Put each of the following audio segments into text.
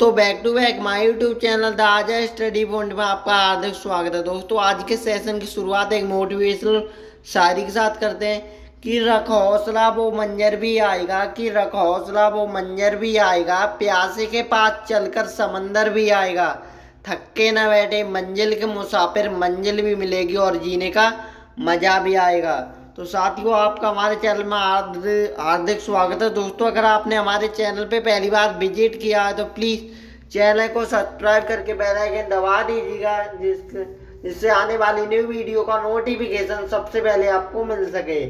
तो back to back my YouTube channel the Aaja study point में आपका हार्दिक स्वागत है। दोस्तों आज के सेशन की शुरुआत एक मोटिवेशनल शायरी के साथ करते हैं कि रख हौसला वो मंजर भी आएगा, कि रख हौसला वो मंजर भी आएगा, प्यासे के पास चलकर समंदर भी आएगा, थक्के न बैठे मंजिल के मुसाफिर मंजिल भी मिलेगी और जीने का मजा भी आएगा। तो साथियों आपका हमारे चैनल में हार्दिक स्वागत है। दोस्तों अगर आपने हमारे चैनल पे पहली बार विजिट किया है तो प्लीज़ चैनल को सब्सक्राइब करके बेल आइकन दबा दीजिएगा जिससे आने वाली न्यू वीडियो का नोटिफिकेशन सबसे पहले आपको मिल सके।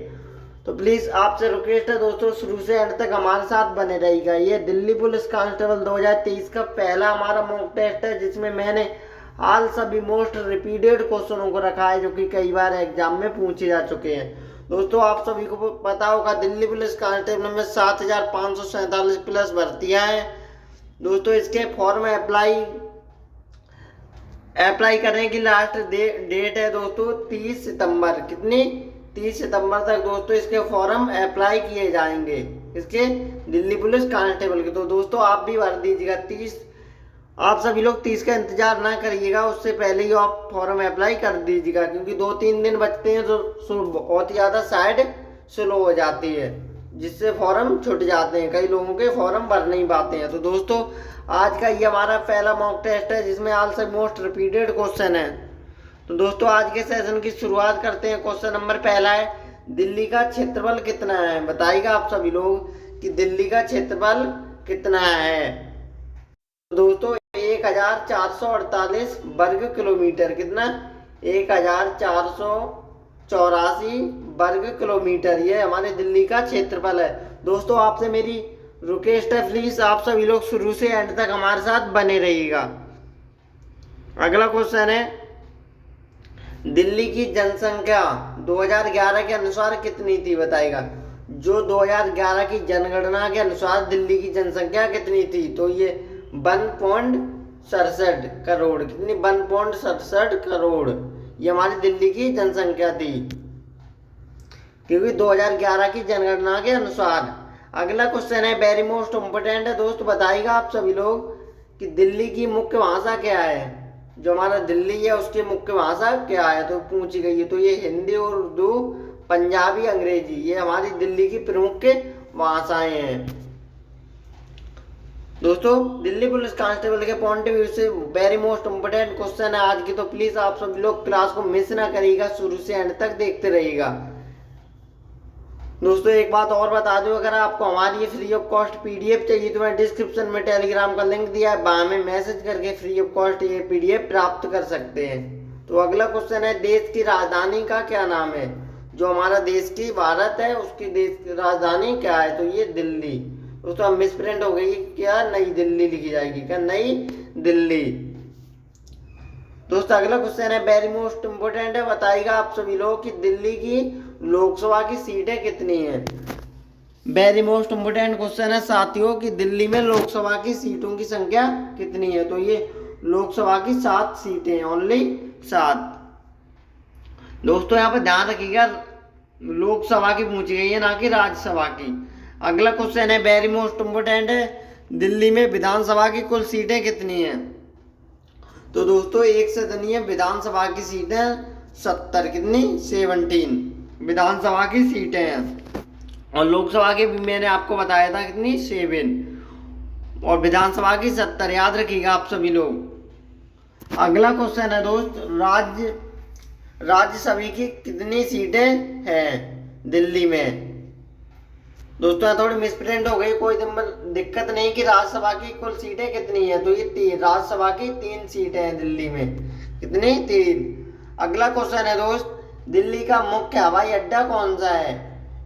तो प्लीज़ आपसे रिक्वेस्ट है दोस्तों शुरू से एंड तक हमारे साथ बने रहिएगा। ये दिल्ली पुलिस कांस्टेबल 2023 का पहला हमारा मॉक टेस्ट है जिसमें मैंने हाल सभी मोस्ट रिपीटेड क्वेश्चनों को रखा है जो कि कई बार एग्जाम में पूछे जा चुके हैं। दोस्तों आप सभी को पता होगा दिल्ली पुलिस कांस्टेबल में 7,547 प्लस भर्तियां हैं। दोस्तों इसके फॉर्म अप्लाई करने की लास्ट डेट है दोस्तों 30 सितंबर। कितनी 30 सितंबर तक दोस्तों इसके फॉर्म अप्लाई किए जाएंगे, इसके दिल्ली पुलिस कांस्टेबल के। तो दोस्तों आप भी भर दीजिएगा 30। आप सभी लोग 30 का इंतजार ना करिएगा, उससे पहले ही आप फॉर्म अप्लाई कर दीजिएगा क्योंकि 2-3 दिन बचते हैं तो बहुत ही ज़्यादा साइड स्लो हो जाती है जिससे फॉर्म छूट जाते हैं, कई लोगों के फॉर्म भर नहीं पाते हैं। तो दोस्तों आज का ये हमारा पहला मॉक टेस्ट है जिसमें ऑल से मोस्ट रिपीटेड क्वेश्चन है। तो दोस्तों आज के सेशन की शुरुआत करते हैं। क्वेश्चन नंबर पहला है दिल्ली का क्षेत्रफल कितना है। बताइएगा आप सभी लोग कि दिल्ली का क्षेत्रफल कितना है। दोस्तों 1448 वर्ग किलोमीटर। कितना 1484 वर्ग किलोमीटर ये हमारे दिल्ली का क्षेत्रफल है। दोस्तों आपसे मेरी रिक्वेस्ट है प्लीज आप सभी लोग शुरू से एंड तक हमारे साथ बने रहिएगा। अगला क्वेश्चन है दिल्ली की जनसंख्या 2011 के अनुसार कितनी थी। बताएगा जो 2011 की जनगणना के अनुसार दिल्ली की जनसंख्या कितनी थी। तो ये 1.67 करोड़। कितनी 1.67 करोड़ ये हमारी दिल्ली की जनसंख्या थी क्योंकि 2011 की जनगणना के अनुसार। अगला क्वेश्चन है वेरी मोस्ट इम्पोर्टेंट है दोस्त। बताइएगा आप सभी लोग कि दिल्ली की मुख्य भाषा क्या है। जो हमारा दिल्ली है उसकी मुख्य भाषा क्या है तो पूछी गई है। तो ये हिंदी और उर्दू पंजाबी अंग्रेजी ये हमारी दिल्ली की प्रमुख भाषाएं हैं। दोस्तों दिल्ली पुलिस कांस्टेबल के पॉइंट ऑफ व्यू से वेरी मोस्ट इम्पोर्टेंट क्वेश्चन है आज की। तो प्लीज आप सभी लोग क्लास को मिस ना करिएगा, शुरू से एंड तक देखते रहिएगा। दोस्तों एक बात और बता दूं, अगर आपको हमारी ये फ्री ऑफ कॉस्ट पीडीएफ चाहिए तो मैं डिस्क्रिप्शन में टेलीग्राम का लिंक दिया है, वहां में मैसेज करके फ्री ऑफ कॉस्ट ये पीडीएफ प्राप्त कर सकते हैं। तो अगला क्वेश्चन है देश की राजधानी का क्या नाम है। जो हमारा देश की भारत है उसकी देश की राजधानी क्या है। तो ये दिल्ली। दोस्तों मिस प्रिंट हो गई, क्या नई दिल्ली लिखी जाएगी, क्या नई दिल्ली। दोस्तों अगला क्वेश्चन है वेरी मोस्ट इम्पोर्टेंट है। बताइएगा आप सभी लोग कि दिल्ली की लोकसभा की सीटें कितनी हैं। वेरी मोस्ट इम्पोर्टेंट क्वेश्चन है साथियों कि दिल्ली में लोकसभा की सीटों की संख्या कितनी है। तो ये लोकसभा की 7 सीटें हैं, ओनली 7। दोस्तों यहाँ पर ध्यान रखिएगा लोकसभा की पूछी गई है ना कि राज्यसभा की। अगला क्वेश्चन है वेरी मोस्ट इम्पोर्टेंट है दिल्ली में विधानसभा की कुल सीटें कितनी हैं। तो दोस्तों एक सदनीय विधानसभा की सीटें 70। कितनी 17 विधानसभा की सीटें हैं और लोकसभा के भी मैंने आपको बताया था कितनी 7 और विधानसभा की 70। याद रखिएगा आप सभी लोग। अगला क्वेश्चन है दोस्त राज्यसभा की कितनी सीटें हैं दिल्ली में। दोस्तों थोड़ी मिसप्रिंट हो गई, कोई दिक्कत नहीं कि राज्यसभा की कुल सीटें कितनी है। तो ये 3 राज्यसभा की 3 सीटें हैं दिल्ली में। कितनी 3। अगला क्वेश्चन है दोस्त दिल्ली का मुख्य हवाई अड्डा कौन सा है।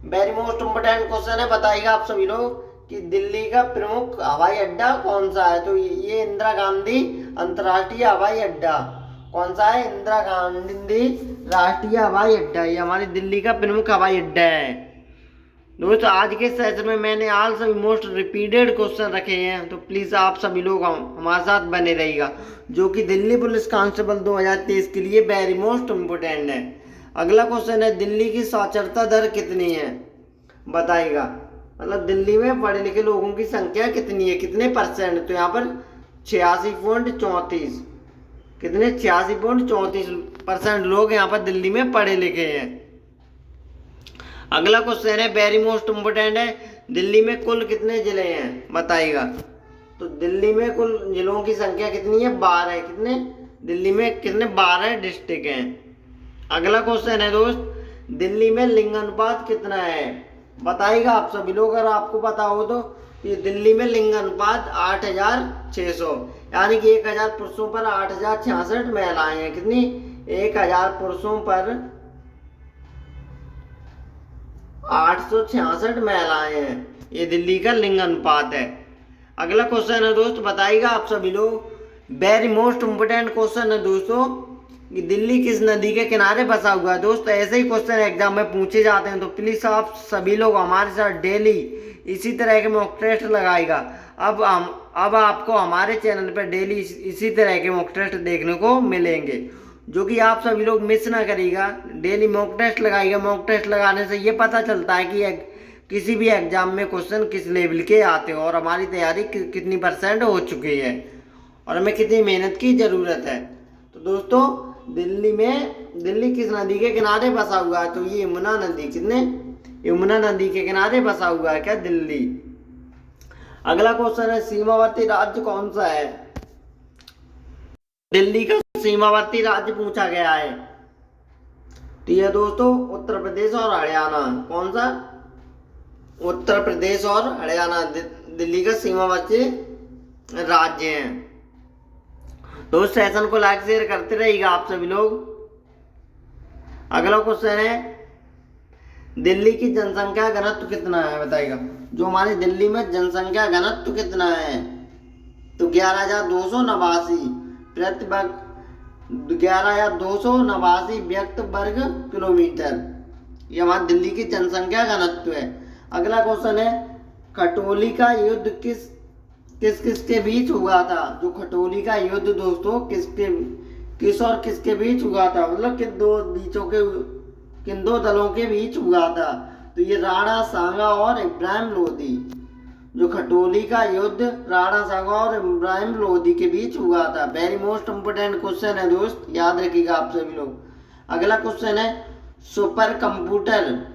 वेरी मोस्ट इम्पोर्टेंट क्वेश्चन है। बताइएगा आप सभी लोग कि दिल्ली का प्रमुख हवाई अड्डा कौन सा है। तो ये इंदिरा गांधी अंतर्राष्ट्रीय हवाई अड्डा कौन सा है। इंदिरा गांधी राष्ट्रीय हवाई अड्डा ये हमारी दिल्ली का प्रमुख हवाई अड्डा है। दोस्तों आज के सेशन में मैंने ऑल सभी मोस्ट रिपीटेड क्वेश्चन रखे हैं तो प्लीज़ आप सभी लोग हमारे साथ बने रहिएगा जो कि दिल्ली पुलिस कांस्टेबल 2023 के लिए वेरी मोस्ट इम्पोर्टेंट है। अगला क्वेश्चन है दिल्ली की साक्षरता दर कितनी है। बताइएगा मतलब दिल्ली में पढ़े लिखे लोगों की संख्या कितनी है, कितने %। तो यहाँ पर 86.34, कितने 86.34% लोग यहाँ पर दिल्ली में पढ़े लिखे हैं। अगला क्वेश्चन है वेरी मोस्ट इम्पोर्टेंट है, दिल्ली में कुल कितने जिले हैं बताइएगा। तो दिल्ली में कुल जिलों की संख्या कितनी है, 12 है। कितने, दिल्ली में कितने, 12 डिस्ट्रिक्ट हैं। अगला क्वेश्चन है दोस्त, दिल्ली में लिंग अनुपात कितना है बताइएगा आप सभी लोग। अगर आपको पता हो तो ये दिल्ली में लिंग अनुपात 8600, यानी कि 1000 पुरुषों पर 8066 महिलाएं हैं। कितनी, 1000 पुरुषों पर 866 महिलाएं हैं। ये दिल्ली का लिंग अनुपात है। अगला क्वेश्चन है दोस्त, बताइएगा आप सभी लोग। वेरी मोस्ट इम्पोर्टेंट क्वेश्चन है दोस्तों, कि दिल्ली किस नदी के किनारे बसा हुआ है। दोस्त ऐसे ही क्वेश्चन एग्जाम में पूछे जाते हैं, तो प्लीज आप सभी लोग हमारे साथ डेली इसी तरह के मॉक टेस्ट लगाएगा। अब आपको हमारे चैनल पर डेली इसी तरह के मॉक टेस्ट देखने को मिलेंगे, जो कि आप सभी लोग मिस ना करिएगा। डेली मॉक टेस्ट लगाइएगा। मॉक टेस्ट लगाने से ये पता चलता है कि किसी भी एग्जाम में क्वेश्चन किस लेवल के आते हो और हमारी तैयारी कितनी % हो चुकी है और हमें कितनी मेहनत की ज़रूरत है। तो दोस्तों दिल्ली किस नदी के किनारे बसा हुआ है, तो ये यमुना नदी, कितने, यमुना नदी के किनारे बसा हुआ है क्या, दिल्ली। अगला क्वेश्चन है सीमावर्ती राज्य कौन सा है। दिल्ली का सीमावर्ती राज्य पूछा गया है, तो ये दोस्तों उत्तर प्रदेश और हरियाणा। कौन सा, उत्तर प्रदेश और हरियाणा दिल्ली का सीमावर्ती राज्य हैं। दोस्त सेशन को लाइक शेयर करते रहिएगा आप सभी लोग। अगला क्वेश्चन है दिल्ली की जनसंख्या घनत्व कितना है बताइएगा। जो हमारी दिल्ली में जनसंख्या घनत्व कितना है, तो 11,289 प्रति वर्ग, 11,289 व्यक्त वर्ग किलोमीटर, ये हमारी दिल्ली की जनसंख्या घनत्व है। अगला क्वेश्चन है खटोली का युद्ध किस के बीच हुआ था। जो खटोली का युद्ध दोस्तों किस और किसके बीच हुआ था, मतलब किन दो दलों के बीच हुआ था। तो ये राणा सांगा और इब्राहिम लोदी। जो खटोली का युद्ध राणा सांगा और इब्राहिम लोदी के बीच हुआ था। वेरी मोस्ट इम्पोर्टेंट क्वेश्चन है दोस्त, याद रखिएगा आप सभी लोग। अगला क्वेश्चन है सुपर कंप्यूटर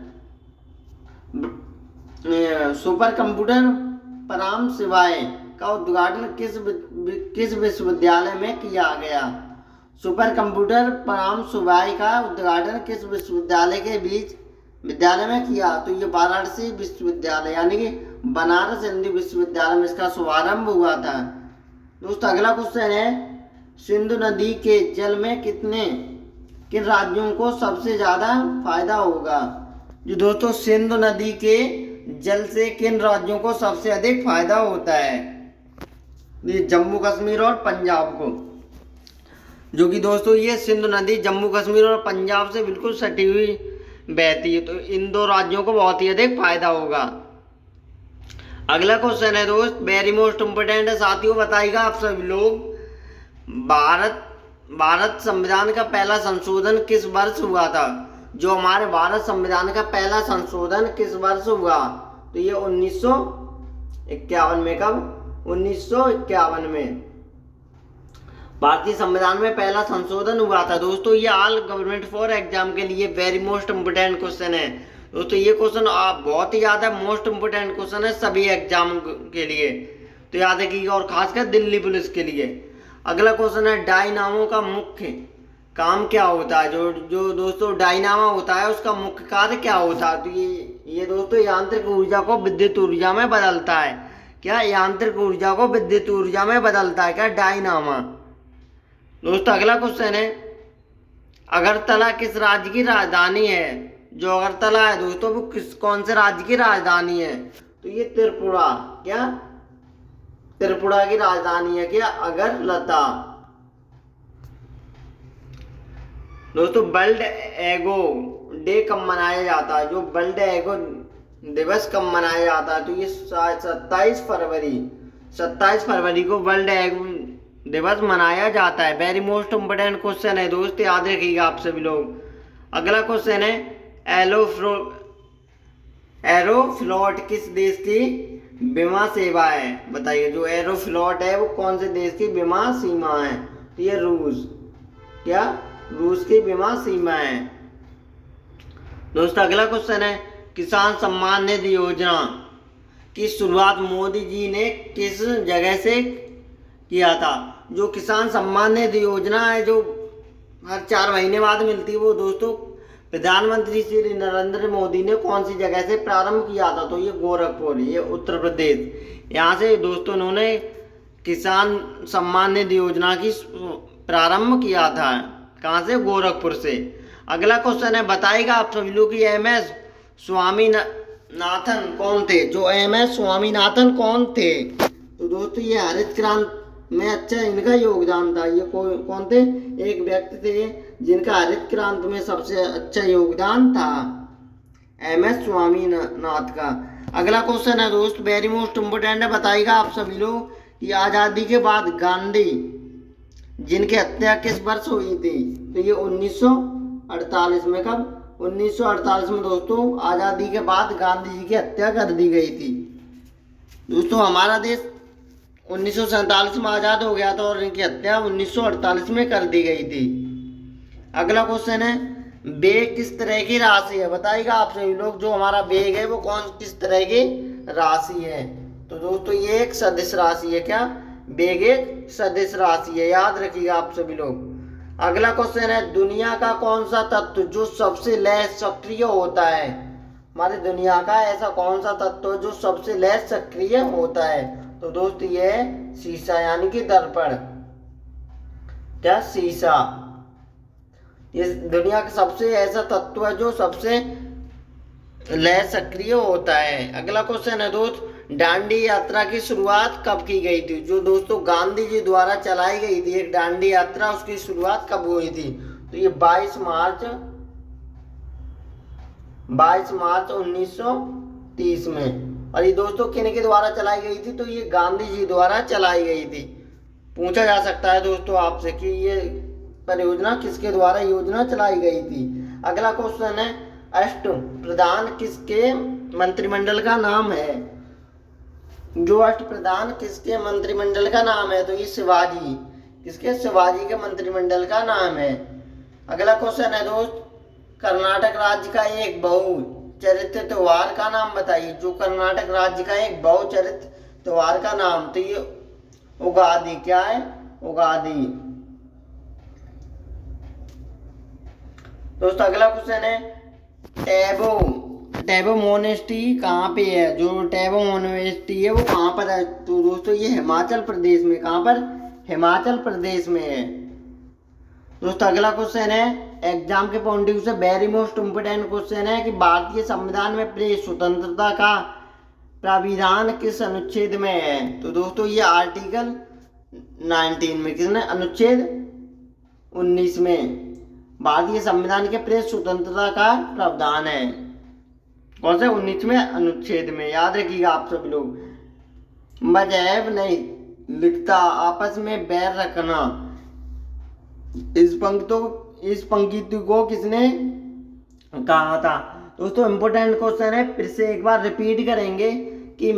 पराम शिवाय का उद्घाटन किस विश्वविद्यालय में किया गया। सुपर कंप्यूटर पराम शिवाय का उद्घाटन किस विद्यालय में किया, तो ये वाराणसी विश्वविद्यालय, यानी कि बनारस हिंदू विश्वविद्यालय में इसका शुभारंभ हुआ था। दोस्तों अगला क्वेश्चन है सिंधु नदी के जल में किन राज्यों को सबसे ज्यादा फायदा होगा। जो दोस्तों सिंधु नदी के जल से किन राज्यों को सबसे अधिक फायदा होता है, ये जम्मू कश्मीर और पंजाब को। जो कि दोस्तों ये सिंधु नदी जम्मू कश्मीर और पंजाब से बिल्कुल सटी हुई बहती है, तो इन दो राज्यों को बहुत ही अधिक फायदा होगा। अगला क्वेश्चन है दोस्त वेरी मोस्ट इम्पोर्टेंट है साथियों, बताइएगा आप सभी लोग। भारत संविधान का पहला संशोधन किस वर्ष हुआ था। जो हमारे भारत संविधान का पहला संशोधन किस वर्ष हुआ, तो ये 1951 में। कब, 1951 में भारतीय संविधान में पहला संशोधन हुआ था। दोस्तों ये ऑल गवर्नमेंट फॉर एग्जाम के लिए वेरी मोस्ट इम्पोर्टेंट क्वेश्चन है। दोस्तों ये क्वेश्चन बहुत ही ज्यादा मोस्ट इम्पोर्टेंट क्वेश्चन है सभी एग्जाम के लिए, तो याद रखिएगा, और खासकर दिल्ली पुलिस के लिए। अगला क्वेश्चन है डायनामो का मुख्य काम क्या होता है। जो दोस्तों डायनामा होता है उसका मुख्य कार्य क्या होता है, तो ये दोस्तों यांत्रिक ऊर्जा को विद्युत ऊर्जा में बदलता है। क्या, यांत्रिक ऊर्जा को विद्युत ऊर्जा में बदलता है क्या, डायनामा। दोस्तों अगला क्वेश्चन है अगरतला किस राज्य की राजधानी है। जो अगरतला है दोस्तों वो कौन से राज्य की राजधानी है, तो ये त्रिपुरा। क्या, त्रिपुरा की राजधानी है क्या, अगरतला। दोस्तों वर्ल्ड एगो डे कब मनाया जाता है। जो वर्ल्ड एगो दिवस कब मनाया जाता है, तो ये 27 फरवरी को वर्ल्ड एगो दिवस मनाया जाता है। वेरी मोस्ट इम्पोर्टेंट क्वेश्चन है दोस्त, याद रखिएगा आप सभी लोग। अगला क्वेश्चन है एरोफ्लोट किस देश की विमा सेवा है? बताइए, जो एरोफ्लॉट है वो कौन से देश की विमा सीमा है? तो ये रूस, क्या रूस की विमा सीमा है। दोस्तों अगला क्वेश्चन है, किसान सम्मान निधि योजना की शुरुआत मोदी जी ने किस जगह से किया था? जो किसान सम्मान निधि योजना है जो हर 4 महीने बाद मिलती है, वो दोस्तों प्रधानमंत्री श्री नरेंद्र मोदी ने कौन सी जगह से प्रारंभ किया था? तो ये गोरखपुर, ये उत्तर प्रदेश। यहाँ से दोस्तों उन्होंने किसान सम्मान निधि योजना की प्रारंभ किया था। कहाँ से? गोरखपुर से। अगला क्वेश्चन है, बताइएगा आप सभी लोग कि एम.एस. स्वामीनाथन कौन थे? जो एम.एस. स्वामीनाथन कौन थे? तो दोस्तों ये हरित क्रांति में अच्छा इनका योगदान था। ये कौन थे? एक व्यक्ति थे जिनका हरित क्रांति में सबसे अच्छा योगदान था, एम.एस. स्वामीनाथन का। अगला क्वेश्चन है दोस्त, वेरी मोस्ट इम्पोर्टेंट है, बताइएगा आप सभी लोग कि आज़ादी के बाद गांधी जिनकी हत्या किस वर्ष हुई थी? तो ये 1948 में। कब? 1948 में दोस्तों आज़ादी के बाद गांधी जी की हत्या कर दी गई थी। दोस्तों हमारा देश 1947 में आज़ाद हो गया था और इनकी हत्या 1948 में कर दी गई थी। अगला क्वेश्चन है, बेग किस तरह की राशि है? बताइएगा आप सभी लोग, जो हमारा बेग है वो किस तरह की राशि है? तो दोस्तों ये एक सदिश राशि है। क्या? बेग एक सदिश राशि है, याद रखिएगा आप सभी लोग। अगला क्वेश्चन है, दुनिया का कौन सा तत्व जो सबसे लैस सक्रिय होता है? हमारी दुनिया का ऐसा कौन सा तत्व जो सबसे लैस सक्रिय होता है? तो दोस्तों ये है शीशा, यानी कि दर्पण। क्या? शीशा। ये दुनिया का सबसे ऐसा तत्व है जो सबसे लैस सक्रिय होता है। अगला क्वेश्चन है दोस्त, दांडी यात्रा की शुरुआत कब की गई थी? जो दोस्तों गांधी जी द्वारा चलाई गई थी एक दांडी यात्रा, उसकी शुरुआत कब हुई थी? तो ये 22 मार्च 1930 में। और ये दोस्तों किन के द्वारा चलाई गई थी? तो ये गांधी जी द्वारा चलाई गई थी। पूछा जा सकता है दोस्तों आपसे कि ये परियोजना किसके द्वारा योजना चलाई गई थी। अगला क्वेश्चन है, अष्ट प्रधान किसके मंत्रिमंडल का नाम है? जो अष्ट प्रधान किसके मंत्रिमंडल का नाम है? तो ये शिवाजी, किसके? शिवाजी के मंत्रिमंडल का नाम है। अगला क्वेश्चन है दोस्त, कर्नाटक राज्य का एक बहुचरित्र त्योहार का नाम बताइए। जो कर्नाटक राज्य का एक बहुचरित्र त्योहार का नाम, तो ये उगादि। क्या है? उगादि। दोस्तों अगला क्वेश्चन है, टैबो मोनेस्ट्री कहाँ पे है? जो टैबो मोनेस्ट्री है वो कहाँ पर है? तो दोस्तों ये हिमाचल प्रदेश में। कहाँ पर? हिमाचल प्रदेश में है। दोस्तों अगला क्वेश्चन है, एग्जाम के पॉइंट ऑफ व्यू से वेरी मोस्ट इम्पोर्टेंट क्वेश्चन है कि भारतीय संविधान में प्रेस स्वतंत्रता का प्राविधान किस अनुच्छेद में है? तो दोस्तों ये आर्टिकल 19 में। किसने? अनुच्छेद 19 में भारतीय संविधान के प्रेस स्वतंत्रता का प्रावधान है। कौन से? 19वें अनुच्छेद में, याद रखिएगा आप सभी लोग। मजहब नहीं लिखता, आपस में बैर रखना, इस पंक्ति को किसने कहा था? दोस्तों इंपोर्टेंट क्वेश्चन है, फिर से एक बार रिपीट करेंगे कि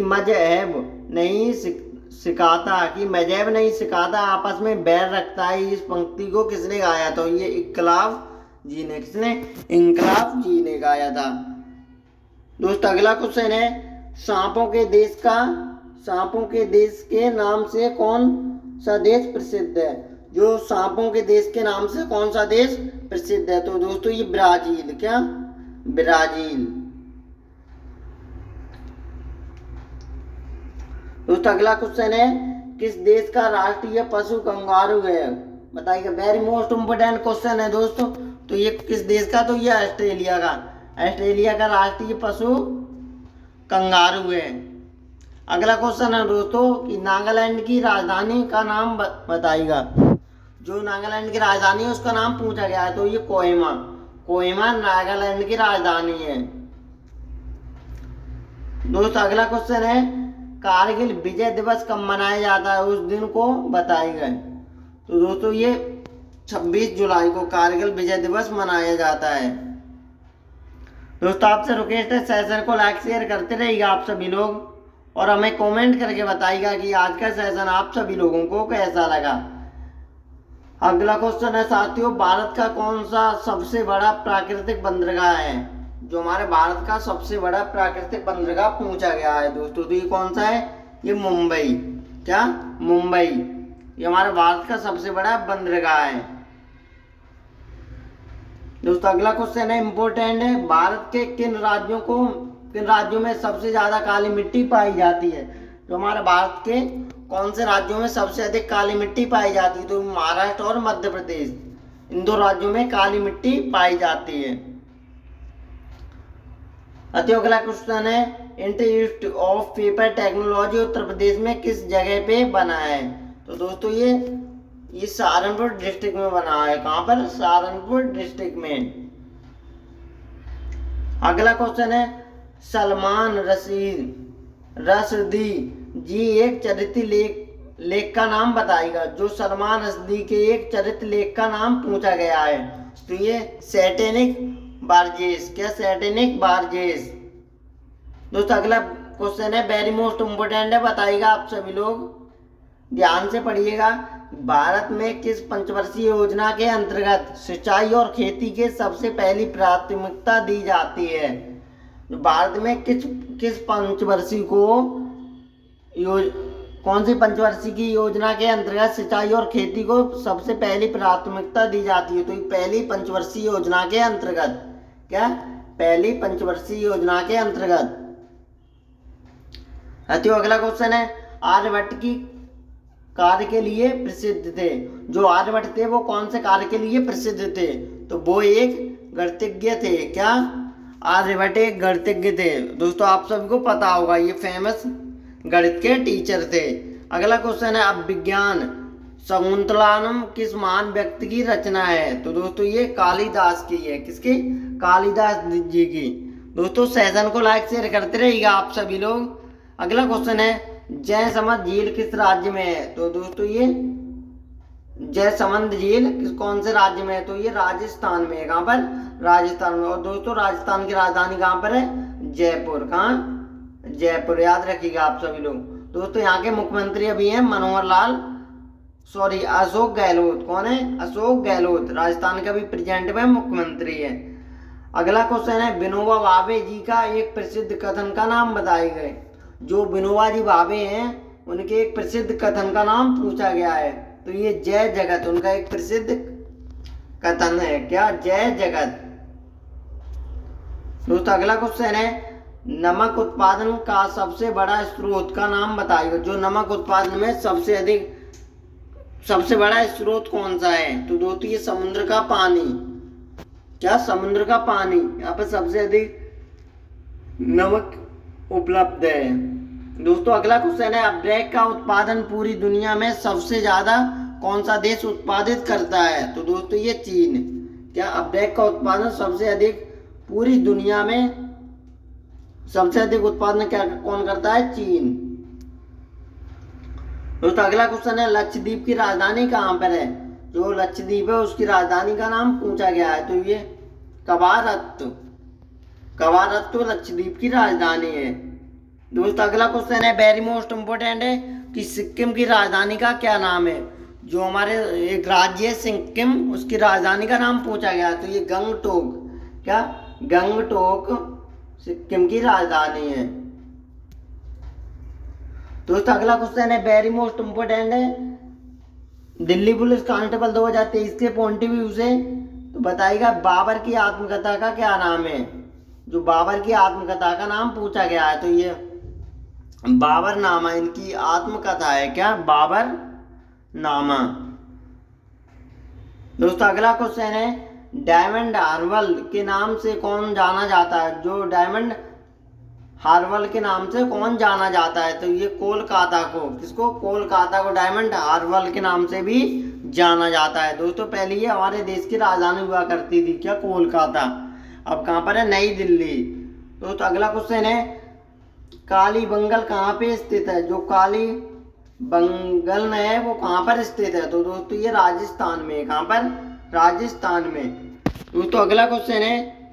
मजहब नहीं सिखाता, कि मजहब नहीं सिखाता, आपस में बैर रखता है। इस पंक्ति को किसने गाया? तो ये इनकलाब जी ने। किसने? इनकलाब जी ने गाया था। दोस्त अगला क्वेश्चन है, सांपों के देश के नाम से कौन सा देश प्रसिद्ध है? जो सांपों के देश के नाम से कौन सा देश प्रसिद्ध है? तो दोस्तों ये ब्राजील। क्या? ब्राजील। दोस्तों अगला क्वेश्चन है, किस देश का राष्ट्रीय पशु कंगारू है? बताइए, वेरी मोस्ट इम्पोर्टेंट क्वेश्चन है दोस्तों। तो ये किस देश का? तो ये ऑस्ट्रेलिया का। ऑस्ट्रेलिया का राष्ट्रीय पशु कंगारू है। अगला क्वेश्चन है दोस्तों कि नागालैंड की राजधानी का नाम बताइएगा। जो नागालैंड की राजधानी है उसका नाम पूछा गया है, तो ये कोहिमा नागालैंड की राजधानी है। दोस्तों अगला क्वेश्चन है, कारगिल विजय दिवस कब मनाया जाता है? उस दिन को बताइएगा। तो दोस्तों ये 26 जुलाई को कारगिल विजय दिवस मनाया जाता है। दोस्तों आपसे रिक्वेस्ट है सेशन को लाइक शेयर करते रहिएगा आप सभी लोग, और हमें कमेंट करके बताइएगा कि आज का सेशन आप सभी लोगों को कैसा लगा। अगला क्वेश्चन है साथियों, भारत का कौन सा सबसे बड़ा प्राकृतिक बंदरगाह है? जो हमारे भारत का सबसे बड़ा प्राकृतिक बंदरगाह पूछा गया है दोस्तों, तो ये कौन सा है? ये मुंबई। क्या? मुंबई। ये हमारे भारत का सबसे बड़ा बंदरगाह है दोस्तों। अगला क्वेश्चन है इंपोर्टेंट है, भारत के किन राज्यों में सबसे ज्यादा काली मिट्टी पाई जाती है? जो हमारे भारत के कौन से राज्यों में सबसे अधिक काली मिट्टी पाई जाती है? तो महाराष्ट्र और मध्य प्रदेश, इन दो राज्यों में काली मिट्टी पाई जाती है। अगला क्वेश्चन है, institute of paper technology Uttar Pradesh में किस जगह पे बना है? तो दोस्तों ये सहारनपुर डिस्ट्रिक्ट में बना है। कहां पर? सहारनपुर डिस्ट्रिक्ट में। अगला क्वेश्चन है, सलमान रशदी जी एक चरित्र लेख का नाम बताइएगा। जो सलमान रशदी के एक चरित्र लेख का नाम पूछा गया है, तो ये सैटेनिक बार्जेस। क्या? Satanic barges. दोस्तों अगला क्वेश्चन है, वेरी मोस्ट इम्पोर्टेंट है, बताइएगा आप सभी लोग, ध्यान से पढ़िएगा। भारत में किस पंचवर्षीय योजना के अंतर्गत सिंचाई और खेती के सबसे पहली प्राथमिकता दी जाती है? भारत में किस पंचवर्षीय को कौन सी पंचवर्षीय की योजना के अंतर्गत सिंचाई और खेती को सबसे पहली प्राथमिकता दी जाती है? तो पहली पंचवर्षीय योजना के अंतर्गत। क्या? पहली पंचवर्षीय योजना के अंतर्गत। अगला क्वेश्चन है, आर्यभट्ट की कार्य के लिए प्रसिद्ध थे। जो आर्यभट्ट थे वो कौन से कार्य के लिए प्रसिद्ध थे? तो वो एक गणितज्ञ थे। क्या? आर्यभट्ट एक गणितज्ञ थे दोस्तों, आप सभी को पता होगा, ये फेमस गणित के टीचर थे। अगला क्वेश्चन है, अब विज्ञान शकुंतलम किस महान व्यक्ति की रचना है? तो दोस्तों ये कालिदास की है। किसकी? कालिदास जी की। दोस्तों सेशन को लाइक शेयर करते रहिएगा आप सभी लोग। अगला क्वेश्चन है, जयसमंद झील किस राज्य में है? तो दोस्तों ये जयसमंद झील कौन से राज्य में है? तो ये राजस्थान में है। कहाँ पर? राजस्थान में। और दोस्तों राजस्थान की राजधानी कहाँ पर है? जयपुर। कहाँ? जयपुर। याद रखिएगा आप सभी लोग। दोस्तों यहाँ के मुख्यमंत्री अभी हैं अशोक गहलोत। कौन है? अशोक गहलोत। राजस्थान का भी प्रेजेंट में मुख्यमंत्री है। अगला क्वेश्चन है, विनोबा भावे जी का एक प्रसिद्ध कथन का नाम बताइए। जो विनोबा जी भावे हैं उनके एक प्रसिद्ध कथन का नाम पूछा गया है, तो ये जय जगत उनका एक प्रसिद्ध कथन है। क्या? जय जगत। दोस्तों अगला क्वेश्चन है, नमक उत्पादन का सबसे बड़ा स्रोत का नाम बताइए। जो नमक उत्पादन में सबसे बड़ा स्रोत कौन सा है? तो दोस्तों ये समुद्र का पानी। क्या? समुद्र का पानी। यहाँ पर सबसे अधिक नमक उपलब्ध है। दोस्तों अगला क्वेश्चन है, अब्रेक का उत्पादन पूरी दुनिया में सबसे ज्यादा कौन सा देश उत्पादित करता है? तो दोस्तों ये चीन। क्या? अब्रेक का उत्पादन सबसे अधिक पूरी दुनिया में सबसे अधिक उत्पादन कौन करता है? चीन। दोस्तों अगला क्वेश्चन है, लक्षद्वीप की राजधानी कहाँ पर है? जो लक्षद्वीप है उसकी राजधानी का नाम पूछा गया है, तो ये कवारत्तु लक्षद्वीप की राजधानी है। दोस्तों अगला क्वेश्चन है, वेरी मोस्ट इम्पोर्टेंट है, कि सिक्किम की राजधानी का क्या नाम है? जो हमारे एक राज्य है सिक्किम, उसकी राजधानी का नाम पूछा गया है, तो ये गंगटोक। क्या? गंगटोक सिक्किम की राजधानी है। दोस्तों अगला क्वेश्चन है, वेरी मोस्ट इम्पोर्टेंट है, दिल्ली पुलिस कांस्टेबल 2023 के पॉइंट ऑफ व्यू से तो बताइएगा बाबर की आत्मकथा का क्या नाम है? जो बाबर की आत्मकथा का नाम पूछा गया है, तो ये बाबर नामा इनकी आत्मकथा है। क्या? बाबर नामा। दोस्तों अगला क्वेश्चन है, डायमंड हार्बर के नाम से कौन जाना जाता है? जो डायमंड हार्बर के नाम से कौन जाना जाता है? तो ये कोलकाता को। किसको? कोलकाता को डायमंड हार्बर के नाम से भी जाना जाता है। दोस्तों पहले ये हमारे देश की राजधानी हुआ करती थी। क्या? कोलकाता। अब कहाँ पर है? नई दिल्ली। दोस्तों अगला क्वेश्चन है, कालीबंगन कहाँ पे स्थित है? जो कालीबंगन है वो कहाँ पर स्थित है? तो दोस्तों ये राजस्थान में। कहाँ पर? राजस्थान में। दोस्तों अगला क्वेश्चन है,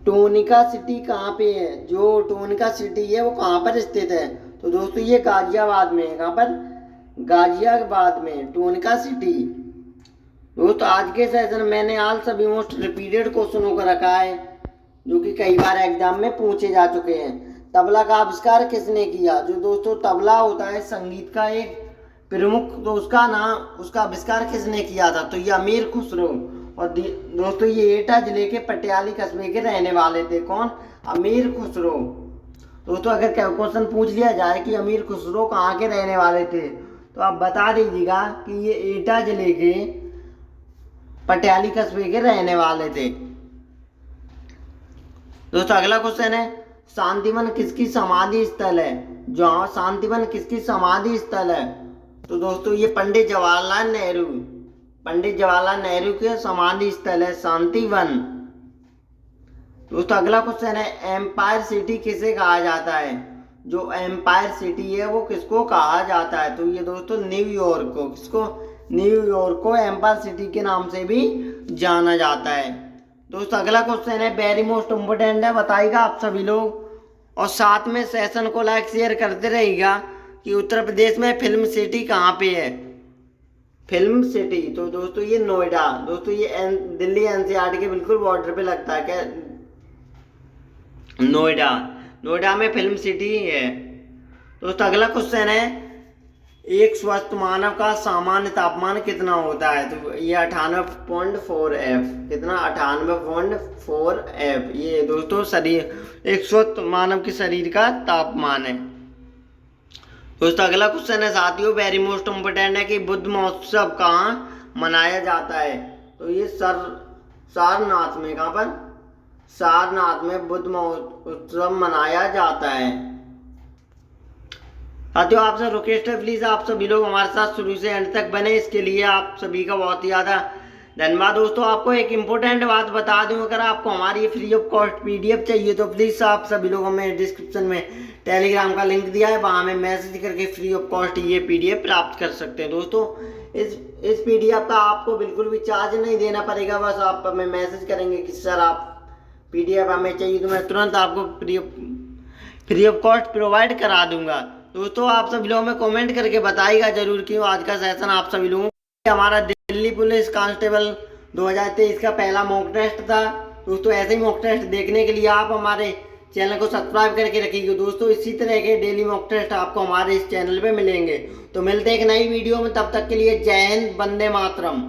टोनिका सिटी कहाँ पे है, जो टोनिका सिटी है वो कहाँ पर स्थित है? तो दोस्तों ये गाजियाबाद में है। कहाँ पर? गाजियाबाद में टोनिका सिटी। दोस्तों आज के सेशन में मैंने आल सभी मोस्ट रिपीटेड क्वेश्चनों को रखा है जो कि कई बार एग्जाम में पूछे जा चुके हैं। तबला का आविष्कार किसने किया? जो दोस्तों तबला होता है संगीत का एक प्रमुख, तो उसका आविष्कार किसने किया था? तो ये अमीर खुसरो। और दोस्तों ये एटा जिले के पटियाली कस्बे के रहने वाले थे। कौन? अमीर खुसरो। दोस्तों अगर क्वेश्चन पूछ लिया जाए कि अमीर खुसरो कहाँ के रहने वाले थे तो आप बता दीजिएगा कि ये एटा जिले के पटियाली कस्बे के रहने वाले थे। दोस्तों अगला क्वेश्चन है, शांतिवन किसकी समाधि स्थल है? जहाँ शांतिवन किसकी समाधि स्थल है? तो दोस्तों ये पंडित जवाहरलाल नेहरू, पंडित जवाहरलाल नेहरू के समाधि स्थल है शांतिवन। दोस्तों अगला क्वेश्चन है, एम्पायर सिटी किसे कहा जाता है? जो एम्पायर सिटी है वो किसको कहा जाता है? तो ये दोस्तों न्यूयॉर्क को, किसको? न्यूयॉर्क को एम्पायर सिटी के नाम से भी जाना जाता है। दोस्तों अगला क्वेश्चन है, वेरी मोस्ट इम्पोर्टेंट है, बताइएगा आप सभी लोग, और साथ में सेशन को लाइक शेयर करते रहिएगा कि उत्तर प्रदेश में फिल्म सिटी कहाँ पे है? फिल्म सिटी तो दोस्तों ये नोएडा। दोस्तों ये दिल्ली एनसीआर के बिल्कुल बॉर्डर पे लगता है। क्या? नोएडा, नोएडा में फिल्म सिटी है। दोस्तों अगला क्वेश्चन है, एक स्वस्थ मानव का सामान्य तापमान कितना होता है? तो ये 98.4 F। कितना? 98.4 F। ये दोस्तों शरीर, एक स्वस्थ मानव के शरीर का तापमान है। दोस्तों अगला क्वेश्चन है साथियों, वेरी मोस्ट इम्पोर्टेंट है कि बुद्ध महोत्सव कहाँ मनाया जाता है? तो ये सारनाथ में। कहाँ पर? सारनाथ में बुद्ध महोत्सव मनाया जाता है। साथियों आपसे रिक्वेस्ट है, प्लीज आप सभी लोग हमारे साथ शुरू से एंड तक बने, इसके लिए आप सभी का बहुत ही ज़्यादा धन्यवाद। दोस्तों आपको एक इम्पोर्टेंट बात बता दूं, अगर आपको हमारी फ्री ऑफ कॉस्ट पीडीएफ चाहिए तो प्लीज़ आप सभी लोग, हमें डिस्क्रिप्शन में टेलीग्राम का लिंक दिया है, वहाँ हमें मैसेज करके फ्री ऑफ कॉस्ट ये पीडीएफ प्राप्त कर सकते हैं। दोस्तों इस पीडीएफ का आपको बिल्कुल भी चार्ज नहीं देना पड़ेगा, बस आप हमें मैसेज करेंगे कि सर आप पीडीएफ हमें चाहिए, तो मैं तुरंत आपको फ्री ऑफ कॉस्ट प्रोवाइड करा दूंगा। दोस्तों आप सभी लोग हमें कमेंट करके बताइएगा जरूर क्यों आज का सेशन आप सभी लोगों को। हमारा दिल्ली पुलिस कांस्टेबल 2023 का पहला मॉक टेस्ट था। दोस्तों ऐसे ही मॉक टेस्ट देखने के लिए आप हमारे चैनल को सब्सक्राइब करके रखिएगा। दोस्तों इसी तरह के डेली मॉक टेस्ट आपको हमारे इस चैनल पे मिलेंगे। तो मिलते हैं एक नई वीडियो में, तब तक के लिए जय हिंद, वंदे मातरम।